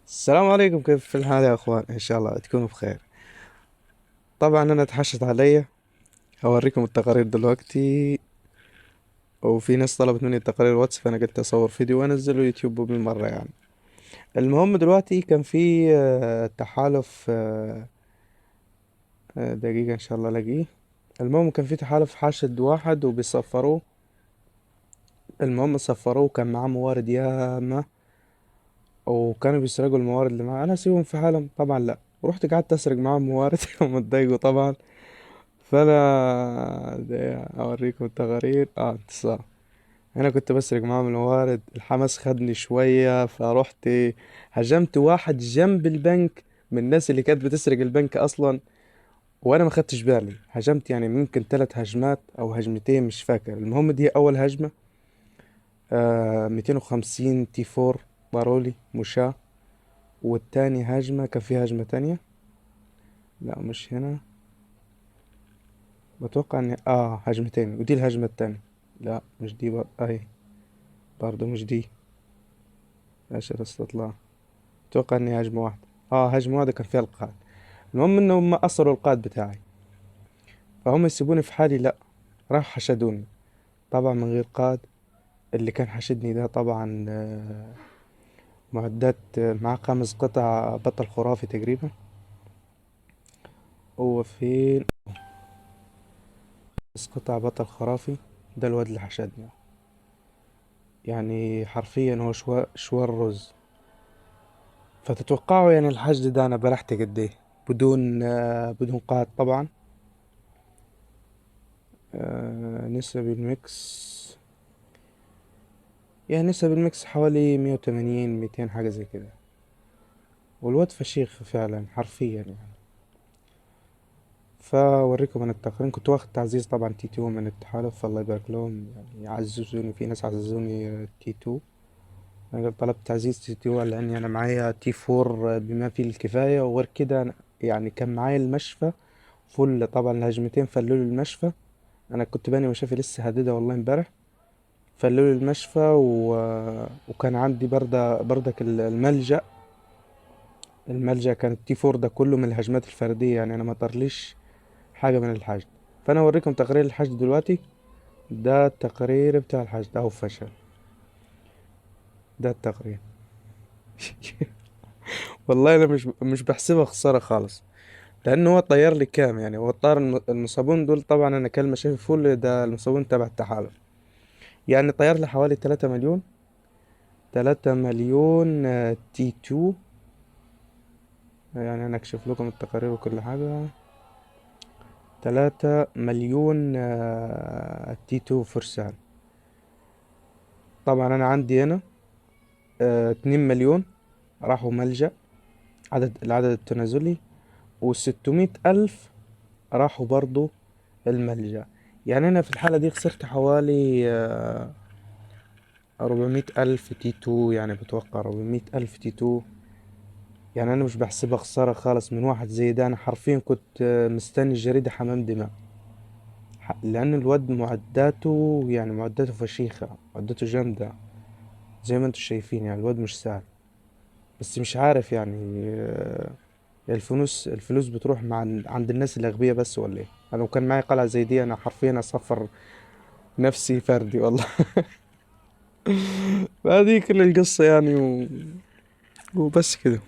السلام عليكم، كيف الحال يا اخوان؟ ان شاء الله تكونوا بخير. طبعا انا اتحشت علي هوريكم التقارير دلوقتي، وفي ناس طلبت مني التقارير واتس، فانا قلت اصور فيديو وانزله يوتيوب بالمرة يعني. المهم دلوقتي كان في تحالف دقيقة ان شاء الله الاقيه. المهم كان في تحالف حاشد واحد وبيصفروه. المهم صفروه، كان معاه موارد ياما، وكانوا بيسرقوا الموارد اللي معاه. انا اسيبهم في حالهم؟ طبعا لا. رحت قعدت اسرق معاهم موارد هم اتضايقوا طبعا. فانا اوريكم التقارير اتصال. انا كنت بسرق معاهم الموارد، الحماس خدني شوية فرحت هجمت واحد جنب البنك من الناس اللي كانت بتسرق البنك اصلا، وانا ما خدتش بالي. هجمت يعني ممكن 3 هجمات او هجمتين مش فاكر. المهم دي اول هجمة. 250 تي 4 بارولي مشاة. والتاني هجمة كان في هجمة تانية. لا مش هنا. بتوقع ان هجمتين، ودي الهجمة التانية. لا مش دي اهي. برضه مش دي. عشان استطلاع. اتوقع اني هجمة واحدة. هجمة واحدة كان فيها القائد. المهم انهم اسروا القائد بتاعي، فهم يسيبوني في حالي؟ لا، راح حشدوني طبعا من غير قائد. اللي كان حشدني ده طبعا معدات، معاه 5 قطع بطل خرافي تقريبا. هو فين؟ 5 قطع بطل خرافي. ده الواد اللي حشدني، يعني حرفيا هو شوار رز. فتتوقعوا يعني الحشد ده انا برحت قد ايه؟ بدون قائد طبعا. نسب الميكس، يعني نسب الميكس حوالي 180 200 حاجة زي كده. والواد فشيخ فعلا حرفيا يعني. فوريكم انا التقييم. كنت واخد تعزيز طبعا تي 2 من التحالف، فالله يبارك لهم يعني، عززوني. في ناس عززوني تي 2. انا طلبت تعزيز تي 2 لاني انا معايا تي 4 بما فيه الكفاية. وغير كده يعني كان معايا المشفى فل. طبعا الهجمتين فلولي المشفى. انا كنت باني وشافي لسه هددها والله امبارح. فلولي المشفى وكان عندي بردك الملجأ كان التي فور ده كله من الهجمات الفردية، يعني انا ما طرليش حاجة من الحشد. فانا اوريكم تقرير الحشد دلوقتي. ده التقرير بتاع الحشد اهو فشل. ده التقرير. والله انا مش بحسبها خسارة خالص، لانه هو طير لي كام. يعني هو طار المصابون دول. طبعا انا كلمة شايف فول ده المصابون تبع التحالف. يعني طير لي حوالي 3 مليون. 3 مليون تي 2. يعني انا اكشف لكم التقارير وكل حاجة. 3 مليون تي 2 فرسان. طبعا انا عندي هنا 2 مليون راحوا ملجأ، العدد التنازلي. و600 ألف راحوا برضو الملجأ. يعني أنا في الحالة دي خسرت حوالي 400 ألف تي تو. يعني بتوقع 400 ألف تي تو. يعني أنا مش بحسبها خسارة خالص من واحد زي ده. أنا حرفيا كنت مستني الجريدة حمام دماء. لأن الواد معداته، يعني معداته فشيخة، معداته جامدة زي ما انتوا شايفين. يعني الواد مش سهل. بس مش عارف يعني الفلوس بتروح عند الناس الأغبياء بس ولا ايه؟ انا لو كان معايا قلعة زي دي انا حرفيا اصفر نفسي فردي والله. فهذه كل القصة يعني وبس كده.